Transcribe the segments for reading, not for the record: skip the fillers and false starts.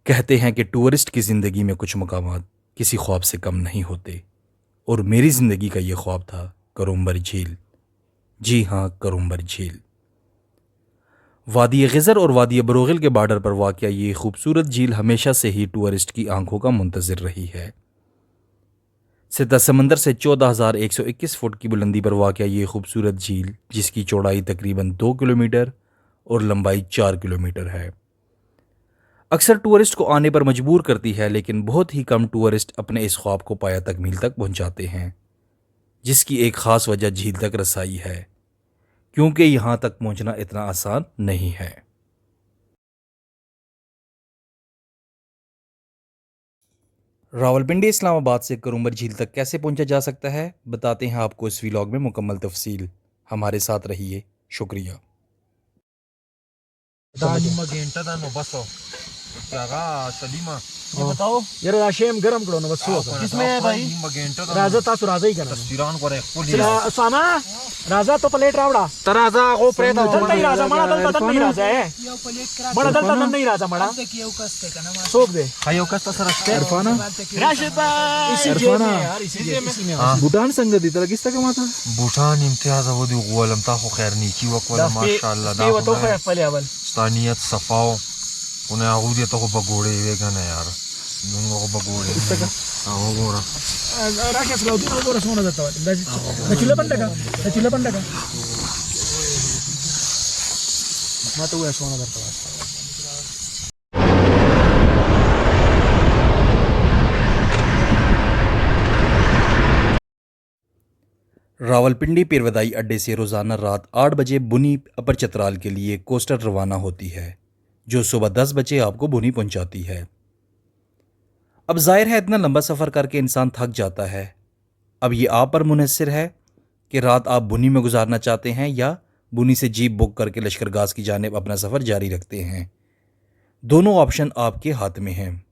कहते हैं कि टूरिस्ट की ज़िंदगी में कुछ मकामात किसी ख्वाब से कम नहीं होते, और मेरी ज़िंदगी का ये ख्वाब था करुम्बर झील। जी हाँ, करुम्बर झील। वादी ग़िज़र और वादी बरोग़िल के बॉर्डर पर वाक़या ये खूबसूरत झील हमेशा से ही टूरिस्ट की आंखों का मुंतज़िर रही है। सिता समंदर से 14,121 फुट की बुलंदी पर वाक़या ये खूबसूरत झील, जिसकी चौड़ाई तकरीबन 2 किलोमीटर और लंबाई 4 किलोमीटर है, अक्सर टूरिस्ट को आने पर मजबूर करती है, लेकिन बहुत ही कम टूरिस्ट अपने इस ख्वाब को पाया तकमील तक पहुंचाते हैं, जिसकी एक ख़ास वजह झील तक रसाई है, क्योंकि यहाँ तक पहुंचना इतना आसान नहीं है। रावलपिंडी इस्लामाबाद से करुम्बर झील तक कैसे पहुंचा जा सकता है, बताते हैं आपको इस व्लॉग में मुकम्मल तफसील। हमारे साथ रहिए। शुक्रिया। ये बताओ यार राशेम गरम करो ना बस किसमें है भाई राजा तासु राजा ही करना सामा राजा तो प्लेट रावड़ा तराजा वो प्रेत दल नहीं राजा मड़ा दल तन नहीं राजा है बड़ा दल तन नहीं राजा मड़ा सोप दे खायो कस तसर रस्ते अरफाना राशिदा इसी जेब में यार इसी में भूटान संग दी तला किस तक माता भूटान इम्तियाज वो दी गोलम ता खो खैर नी की वक वाला माशाल्लाह दा वो तो है पहले अवल स्थानियत सफाओ उन्हें आगुदी तो को बगोड़े वेगन है यार नंगो को बगोड़े हां गोरा राकेश गाव तू गोरा सोना जाता है चिल्ला पंडा का मैं तो वो सोना जाता है। रावलपिंडी पेरवदाई अड्डे से रोज़ाना रात 8 बजे बुनी अपर चतराल के लिए कोस्टर रवाना होती है, जो सुबह 10 बजे आपको बुनी पहुंचाती है। अब जाहिर है इतना लंबा सफ़र करके इंसान थक जाता है। अब ये आप पर मुनहसर है कि रात आप बुनी में गुजारना चाहते हैं या बुनी से जीप बुक करके लश्करगाह की जानिब अपना सफ़र जारी रखते हैं। दोनों ऑप्शन आपके हाथ में हैं।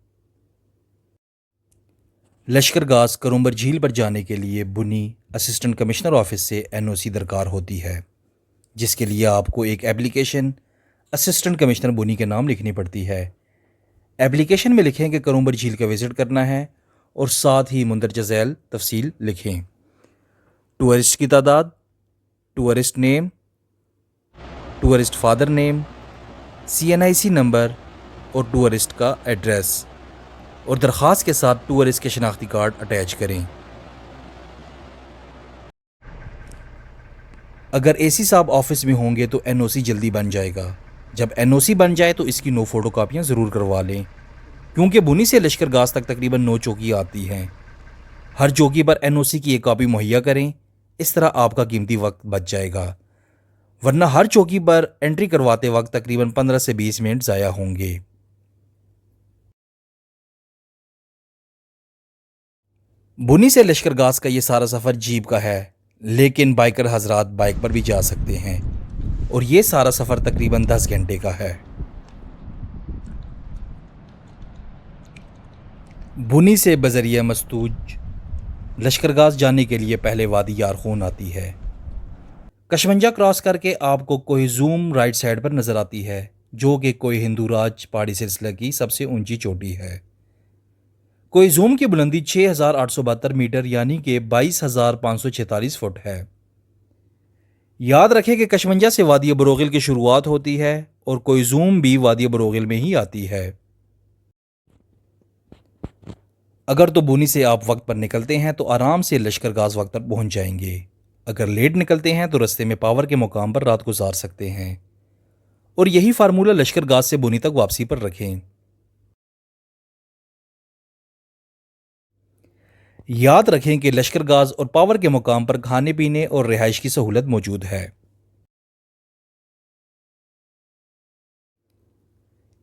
लश्करगाह करुम्बर झील पर जाने के लिए बुनी असिस्टेंट कमिश्नर ऑफिस से NOC दरकार होती है, जिसके लिए आपको एक एप्लीकेशन असिस्टेंट कमिश्नर बुनी के नाम लिखनी पड़ती है। एप्लीकेशन में लिखें कि करुम्बर झील का विज़िट करना है और साथ ही मुंदरजा झैल तफसील लिखें। टूरिस्ट की तादाद, tourist name, tourist father name, CNIC number और टूरिस्ट का एड्रेस, और दरख्वास्त के साथ टूरिस्ट के शनाख्ती कार्ड अटैच करें। अगर AC साहब ऑफिस में होंगे तो NOC जल्दी बन जाएगा। जब NOC बन जाए तो इसकी 9 फ़ोटो कापियाँ ज़रूर करवा लें, क्योंकि बुनी से लश्करगाह तक तकरीबन 9 चौकी आती हैं। हर चौकी पर NOC की एक कॉपी मुहैया करें, इस तरह आपका कीमती वक्त बच जाएगा, वरना हर चौकी पर एंट्री करवाते वक्त तकरीबन 15 से 20 मिनट ज़ाया होंगे। बुनी से लश्करगाह का ये सारा सफ़र जीप का है, लेकिन बाइकर हजरात बाइक पर भी जा सकते हैं, और ये सारा सफ़र तकरीबन 10 घंटे का है। बुनी से बजरिया मस्तूज लश्करगाह जाने के लिए पहले वादी यारखून आती है। कशमंजा क्रॉस करके आपको कोहिजूम राइट साइड पर नज़र आती है, जो कि कोई हिंदू राज पहाड़ी सिलसिला की सबसे ऊंची चोटी है। कोहिजूम की बुलंदी 6,872 मीटर यानी कि 22,546 फुट है। याद रखें कि कशमंजा से वादी बरोग़िल की शुरुआत होती है और कोहिजूम भी वादी बरोग़िल में ही आती है। अगर तो बुनी से आप वक्त पर निकलते हैं तो आराम से लश्करगाह वक्त पर पहुंच जाएंगे। अगर लेट निकलते हैं तो रास्ते में पावर के मुकाम पर रात गुजार सकते हैं, और यही फार्मूला लश्करगाह से बुनी तक वापसी पर रखें। याद रखें कि लश्करगाह और पावर के मुकाम पर खाने पीने और रिहाइश की सहूलत मौजूद है।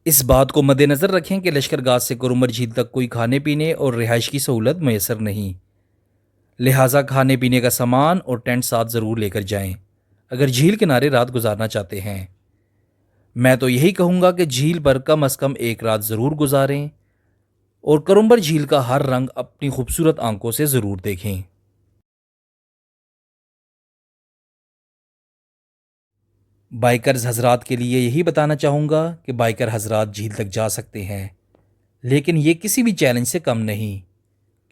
इस बात को मद्देनज़र रखें कि लश्करगाह से करुम्बर झील तक कोई खाने पीने और रिहाइश की सहूलत मैसर नहीं, लिहाजा खाने पीने का सामान और टेंट साथ ज़रूर लेकर जाएं अगर झील किनारे रात गुजारना चाहते हैं। मैं तो यही कहूँगा कि झील पर कम अज़ कम एक रात ज़रूर गुजारें और करुम्बर झील का हर रंग अपनी खूबसूरत आंखों से ज़रूर देखें। बाइकर्स हजरात के लिए यही बताना चाहूँगा कि बाइकर हजरात झील तक जा सकते हैं, लेकिन ये किसी भी चैलेंज से कम नहीं,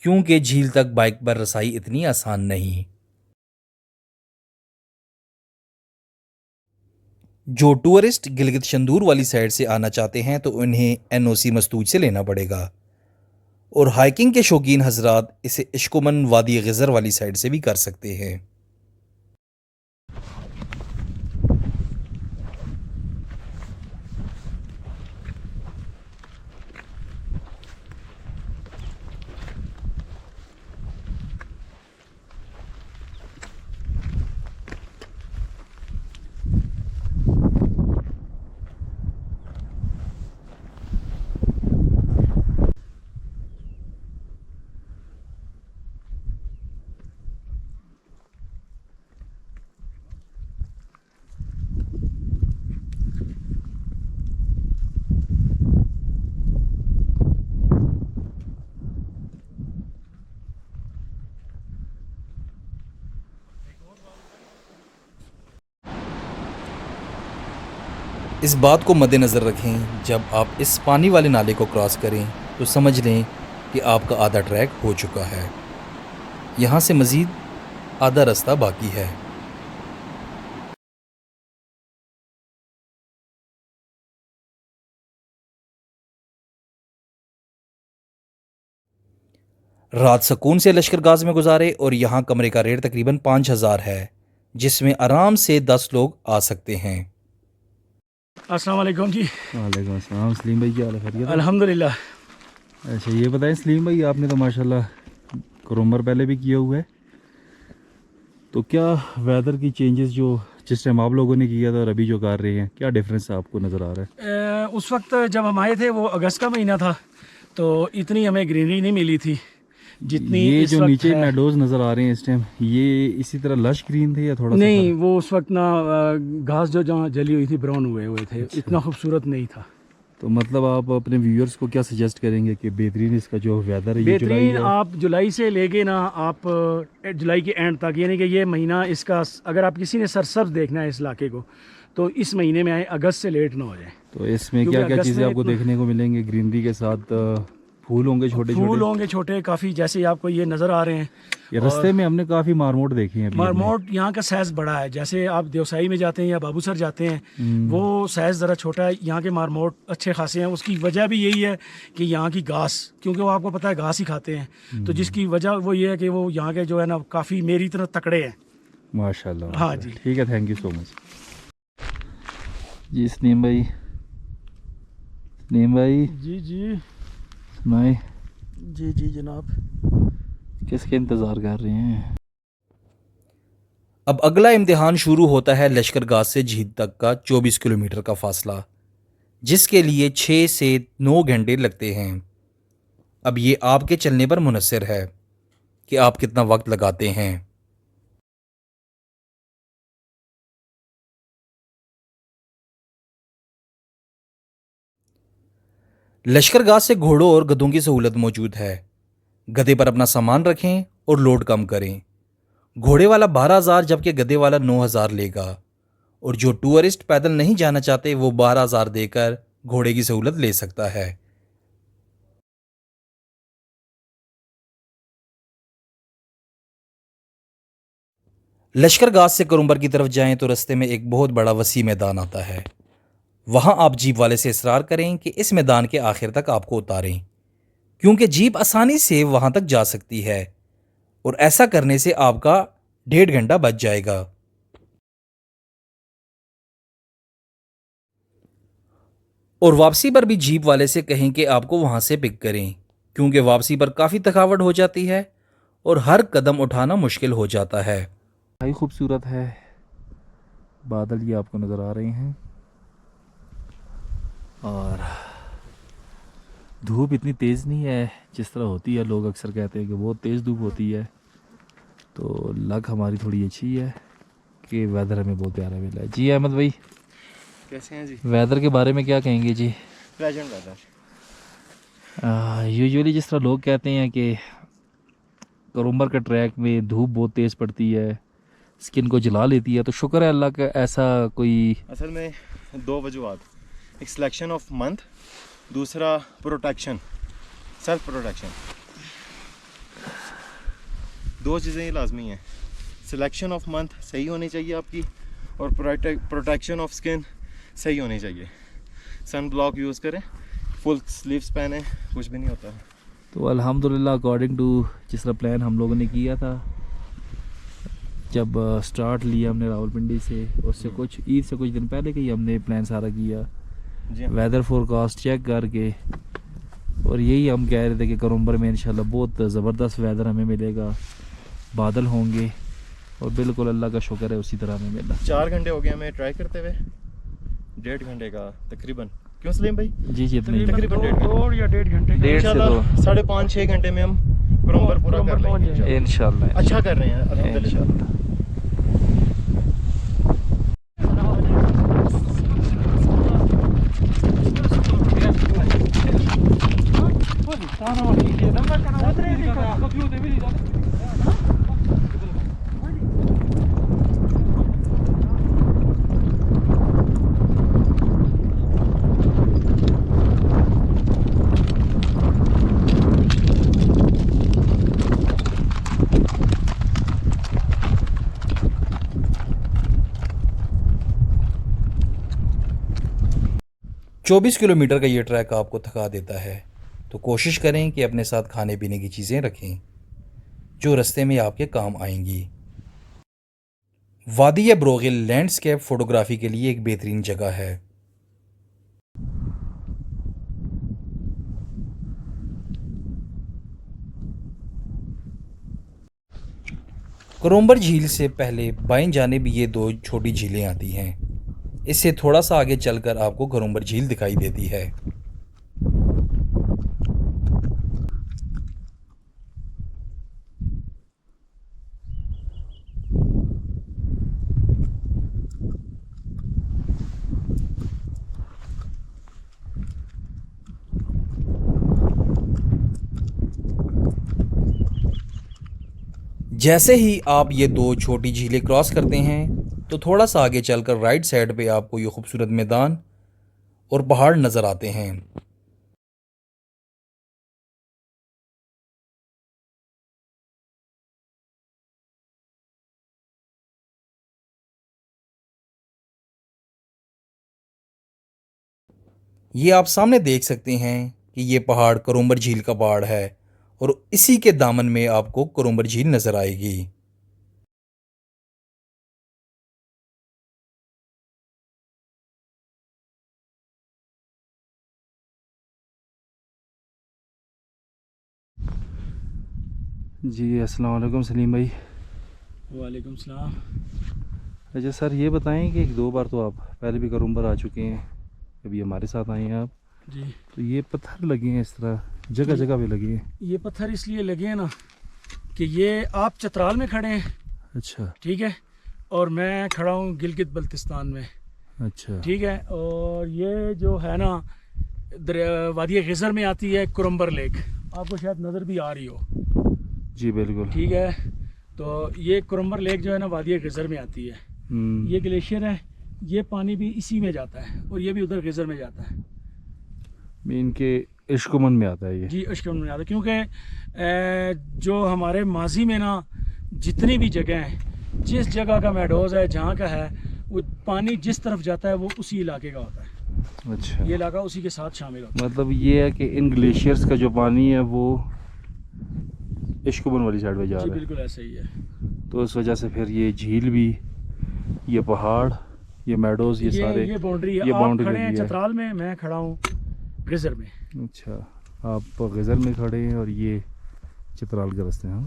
क्योंकि झील तक बाइक पर रसाई इतनी आसान नहीं। जो टूरिस्ट गिलगित शंदूर वाली साइड से आना चाहते हैं तो उन्हें एनओसी मस्तूज से लेना पड़ेगा, और हाइकिंग के शौकीन हजरात इसे इश्कुमन वादी गिज़र वाली साइड से भी कर सकते हैं। इस बात को मद्देनज़र रखें, जब आप इस पानी वाले नाले को क्रॉस करें तो समझ लें कि आपका आधा ट्रैक हो चुका है। यहाँ से मज़ीद आधा रास्ता बाकी है। रात सुकून से लश्करगाह में गुजारे और यहाँ कमरे का रेट तकरीबन 5000 है, जिसमें आराम से 10 लोग आ सकते हैं। अस्सलाम वालेकुम जी। वालेकुम अस्सलाम। सलीम भाई क्या हाल है? खैरियत? अल्हम्दुलिल्लाह। अच्छा ये बताएं सलीम भाई, आपने तो माशाल्लाह करूमर पहले भी किया हुआ है, तो क्या वेदर की चेंजेस जो जिस टाइम आप लोगों ने किया था और अभी जो कर रहे हैं, क्या डिफरेंस आपको नज़र आ रहा है? उस वक्त जब हम आए थे वो अगस्त का महीना था, तो इतनी हमें ग्रीनरी नहीं मिली थी जितनी ये इस जो वक्त नीचे है। मेडोज नज़र आ रहे हैं इस टाइम, ये इसी तरह लश ग्रीन थे या थोड़ा नहीं, वो उस वक्त ना घास जो जहाँ जली हुई थी ब्राउन हुए थे, इतना खूबसूरत नहीं था। तो मतलब आप अपने व्यूअर्स को क्या सजेस्ट करेंगे कि बेहतरीन इसका जो वेदर है ये जुलाई बेहतरीन है? आप जुलाई से लेके ना आप जुलाई के एंड तक, यानी कि ये महीना इसका, अगर आप किसी ने सरसब्ज देखना है इस इलाके को तो इस महीने में आए, अगस्त से लेट ना हो जाए। तो इसमें क्योंकि क्या क्या अगस्त चीज़ें में आपको इतना- देखने को मिलेंगे? ग्रीनरी के साथ फूल होंगे छोटे फूल छोटे, होंगे छोटे काफ़ी, जैसे आपको ये नज़र आ रहे हैं। ये रास्ते में हमने काफ़ी मारमोट देखे हैं अभी हमने। मारमोट यहाँ का साइज़ बड़ा है, जैसे आप देवसाई में जाते हैं या बाबूसर जाते हैं वो साइज़ ज़रा छोटा है। यहाँ के मारमोट अच्छे खासे हैं। उसकी वजह भी यही है कि यहाँ की घास, क्योंकि वो आपको पता है घास ही खाते हैं, तो जिसकी वजह वो ये है कि वो यहाँ के जो है ना काफ़ी मेरी तरह तकड़े हैं। माशाल्लाह। हाँ जी। ठीक है, थैंक यू सो मच जी। सलीम भाई, सलीम भाई जी जी सुनाए, जी जी जनाब। किसके इंतज़ार कर रहे हैं? अब अगला इम्तिहान शुरू होता है लश्करगाह से झील तक का 24 किलोमीटर का फासला, जिसके लिए 6 से 9 घंटे लगते हैं। अब ये आपके चलने पर मुनहसर है कि आप कितना वक्त लगाते हैं। लश्करगाह से घोड़ों और गधों की सहूलत मौजूद है। गधे पर अपना सामान रखें और लोड कम करें। घोड़े वाला 12,000 जबकि गधे वाला 9,000 लेगा, और जो टूरिस्ट पैदल नहीं जाना चाहते वो 12,000 देकर घोड़े की सहूलत ले सकता है। लश्करगाह से करुम्बर की तरफ जाएं तो रास्ते में एक बहुत बड़ा वसी मैदान आता है। वहां आप जीप वाले से इसरार करें कि इस मैदान के आखिर तक आपको उतारें, क्योंकि जीप आसानी से वहां तक जा सकती है, और ऐसा करने से आपका 1.5 घंटा बच जाएगा। और वापसी पर भी जीप वाले से कहें कि आपको वहां से पिक करें, क्योंकि वापसी पर काफ़ी थकावट हो जाती है और हर कदम उठाना मुश्किल हो जाता है। भाई खूबसूरत है, बादल ये आपको नज़र आ रहे हैं, और धूप इतनी तेज़ नहीं है जिस तरह होती है। लोग अक्सर कहते हैं कि बहुत तेज़ धूप होती है, तो लक हमारी थोड़ी अच्छी है कि वेदर हमें बहुत प्यारा मिला है। जी अहमद भाई, कैसे हैं जी? वेदर के बारे में क्या कहेंगे जी? Pleasant weather. यूजुअली जिस तरह लोग कहते हैं कि करुम्बर के ट्रैक में धूप बहुत तेज़ पड़ती है, स्किन को जला लेती है, तो शुक्र है अल्लाह का ऐसा कोई। असल में दो वजूहत, एक सिलेक्शन ऑफ मंथ, दूसरा प्रोटेक्शन। सेल्फ प्रोटेक्शन, दो चीज़ें ही लाजमी हैं। सिलेक्शन ऑफ मंथ सही होनी चाहिए आपकी, और प्रोटेक्शन ऑफ स्किन सही होनी चाहिए। सन ब्लॉक यूज़ करें, फुल स्लीव्स पहने, कुछ भी नहीं होता। तो अल्हम्दुलिल्लाह अकॉर्डिंग टू जिस तरह प्लान हम लोगों ने किया था, जब स्टार्ट लिया हमने रावलपिंडी से, उससे कुछ ईद से कुछ दिन पहले ही हमने प्लान सारा किया, जी वेदर फोरकास्ट चेक करके, और यही हम कह रहे थे कि करुम्बर में इंशाल्लाह बहुत ज़बरदस्त वेदर हमें मिलेगा, बादल होंगे, और बिल्कुल अल्लाह का शुक्र है उसी तरह हमें मिला। 4 घंटे हो गए हमें ट्राई करते हुए, 1.5 घंटे का तकरीबन। क्यों सलीम भाई? जी जी इतने ही। तकरीबन 2 या 1.5 घंटे का। 1.5 से 2 5.5-6 घंटे में हम करुम्बर पूरा कर लेंगे इंशाल्लाह। अच्छा कर रहे हैं अल्हम्दुलिल्लाह। चौबीस किलोमीटर का ये ट्रैक आपको थका देता है, तो कोशिश करें कि अपने साथ खाने पीने की चीज़ें रखें जो रास्ते में आपके काम आएंगी। वादी ब्रोगिल लैंडस्केप फ़ोटोग्राफ़ी के लिए एक बेहतरीन जगह है। करुम्बर झील से पहले बाएं जानिब ये 2 छोटी झीलें आती हैं। इससे थोड़ा सा आगे चलकर आपको करुम्बर झील दिखाई देती है। जैसे ही आप ये 2 छोटी झीलें क्रॉस करते हैं तो थोड़ा सा आगे चलकर राइट साइड पे आपको ये खूबसूरत मैदान और पहाड़ नज़र आते हैं। ये आप सामने देख सकते हैं कि ये पहाड़ करुम्बर झील का पहाड़ है, और इसी के दामन में आपको करुम्बर झील नज़र आएगी। जी अस्सलाम वालेकुम सलीम भाई। वालेकुम सलाम। अच्छा सर, ये बताएं कि 1-2 बार तो आप पहले भी करुम्बर आ चुके हैं, अभी हमारे साथ आए हैं आप, जी तो ये पत्थर लगे हैं इस तरह जगह जगह पे लगे हैं। ये पत्थर इसलिए लगे हैं ना कि ये आप चतराल में खड़े हैं, अच्छा ठीक है, और मैं खड़ा हूँ गिलगित बल्तिस्तान में, अच्छा ठीक है। और ये जो है ना वादी गिज़र में आती है करुम्बर लेक, आपको शायद नज़र भी आ रही हो। जी बिल्कुल ठीक है, तो ये करुम्बर लेक जो है ना वादी गिज़र में आती है। ये ग्लेशियर है, ये पानी भी इसी में जाता है और ये भी उधर गिज़र में जाता है। इनके इश्कुमन में आता है ये। जी इश्कुमन में आता है, क्योंकि जो हमारे माजी में ना जितनी भी जगह हैं, जिस जगह का मेडोज़ है, जहाँ का है, वो पानी जिस तरफ जाता है वो उसी इलाके का होता है। अच्छा, ये इलाका उसी के साथ शामिल होता है। मतलब ये है कि इन ग्लेशियर्स का जो पानी है वो इश्कुमन वाली साइड में जा जी रहा है। बिल्कुल ऐसा ही है। तो इस वजह से फिर ये झील भी, ये पहाड़, ये मेडोज, ये सारे ये बाउंड्री है। ये आप बाउंड्री खड़े हैं लगी है। चतराल में, मैं खड़ा हूँ गिज़र में। अच्छा, आप गज़र में खड़े हैं और ये चित्राल के रास्ते हैं।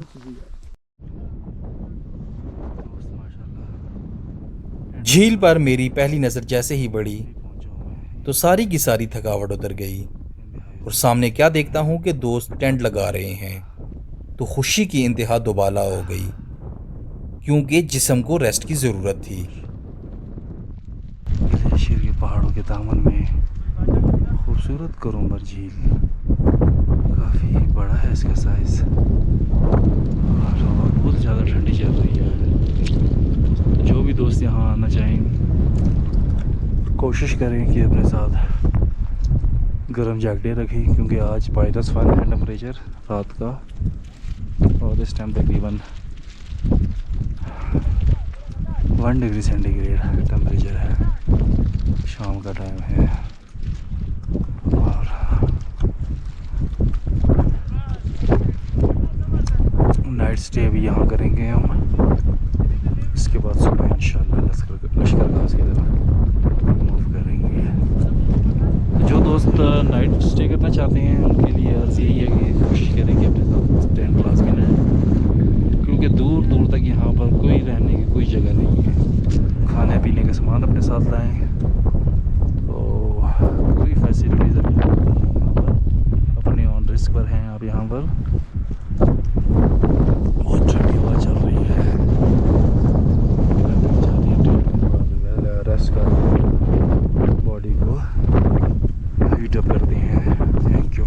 झील पर मेरी पहली नज़र जैसे ही पड़ी तो सारी की सारी थकावट उतर गई, और सामने क्या देखता हूँ कि दोस्त टेंट लगा रहे हैं, तो खुशी की इंतहा दोबाला हो गई, क्योंकि जिस्म को रेस्ट की ज़रूरत थी। ग्लेशियर के पहाड़ों के दामन में खूबसूरत करुम्बर झील, काफ़ी बड़ा है इसका साइज़, और हवा बहुत ज़्यादा ठंडी चल रही है। जो भी दोस्त यहाँ आना चाहें, कोशिश करें कि अपने साथ गर्म जैकेटें रखी क्योंकि आज -1 है टेम्परेचर रात का, और इस टाइम तकरीबन 1 डिग्री सेंटीग्रेड टेम्परेचर है। शाम का टाइम है और नाइट स्टे अभी यहाँ करेंगे हम। इसके बाद सुबह इंशाल्लाह लश्करगाह की तरफ मूव करेंगे। जो दोस्त नाइट स्टे करना चाहते हैं उनके लिए अर्ज़ यही है कि कोशिश करें कि अपने साथ टेंट लाज़मी लें, क्योंकि दूर दूर तक यहाँ पर कोई रहने की कोई जगह नहीं है। खाने पीने का सामान अपने साथ लाएं, तो कोई फैसिलिटीज़ अवेलेबल नहीं है यहाँ पर। अपने ऑन रिस्क पर हैं आप यहाँ पर। बहुत ठंडी हवा चल रही है, रेस्ट कर बॉडी को हीट अप करते हैं। Thank you.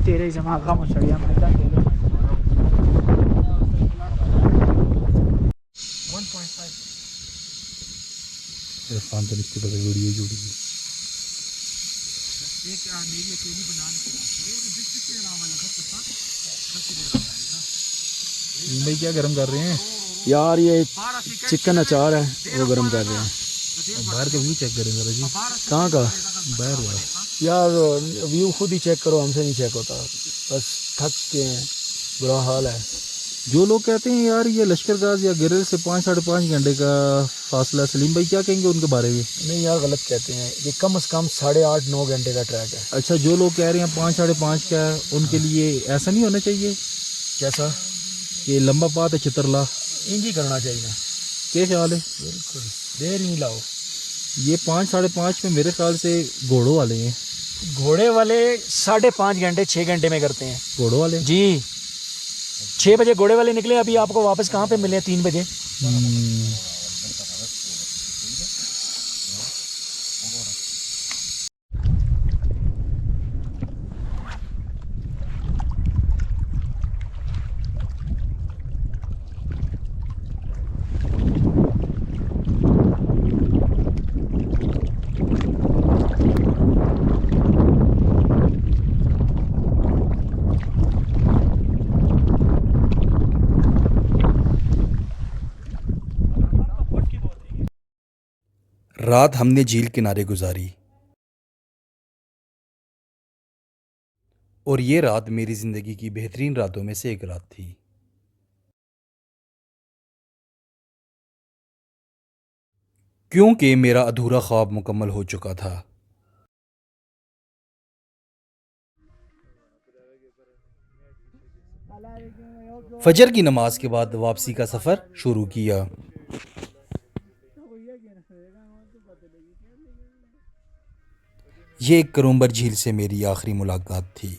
तेरे जमा का मुसड़िया मरता तेरे 1.5 इरफान तो इसके बगैर वीडियो जुड़ी है। एक मेरी अकेली बनाने के भाई क्या गर्म कर रहे हैं यार? ये चिकन अचार है वो गर्म कर रहे हैं। बाहर का व्यू चेक करें जरा जी। कहाँ का? बाहर का यार व्यू खुद ही चेक करो, हमसे नहीं चेक होता। बस थक के हैं, बुरा हाल है। जो लोग कहते हैं यार ये लश्करगाह या गिरल से 5-5.5 घंटे का फासला, सलीम भाई क्या कहेंगे उनके बारे में? नहीं यार, गलत कहते हैं। ये कम से कम 8.5-9 घंटे का ट्रैक है। अच्छा, जो लोग कह रहे हैं 5-5.5 का है, उनके लिए ऐसा नहीं होना चाहिए कैसा? कि लंबा पात है चित्रला, इंज ही करना चाहिए ना। क्या ख्याल है? बिल्कुल, देर नहीं लाओ। ये 5-5.5 में मेरे ख्याल से घोड़ों वाले हैं। घोड़े वाले 5.5 घंटे 6 घंटे में करते हैं। घोड़ों वाले जी 6 बजे घोड़े वाले निकले, अभी आपको वापस कहाँ पे मिले? 3 बजे। रात हमने झील किनारे गुजारी और ये रात मेरी ज़िंदगी की बेहतरीन रातों में से एक रात थी। क्योंकि मेरा अधूरा ख्वाब मुकम्मल हो चुका था। फजर की नमाज के बाद वापसी का सफ़र शुरू किया। ये करूम्बर झील से मेरी आखिरी मुलाकात थी।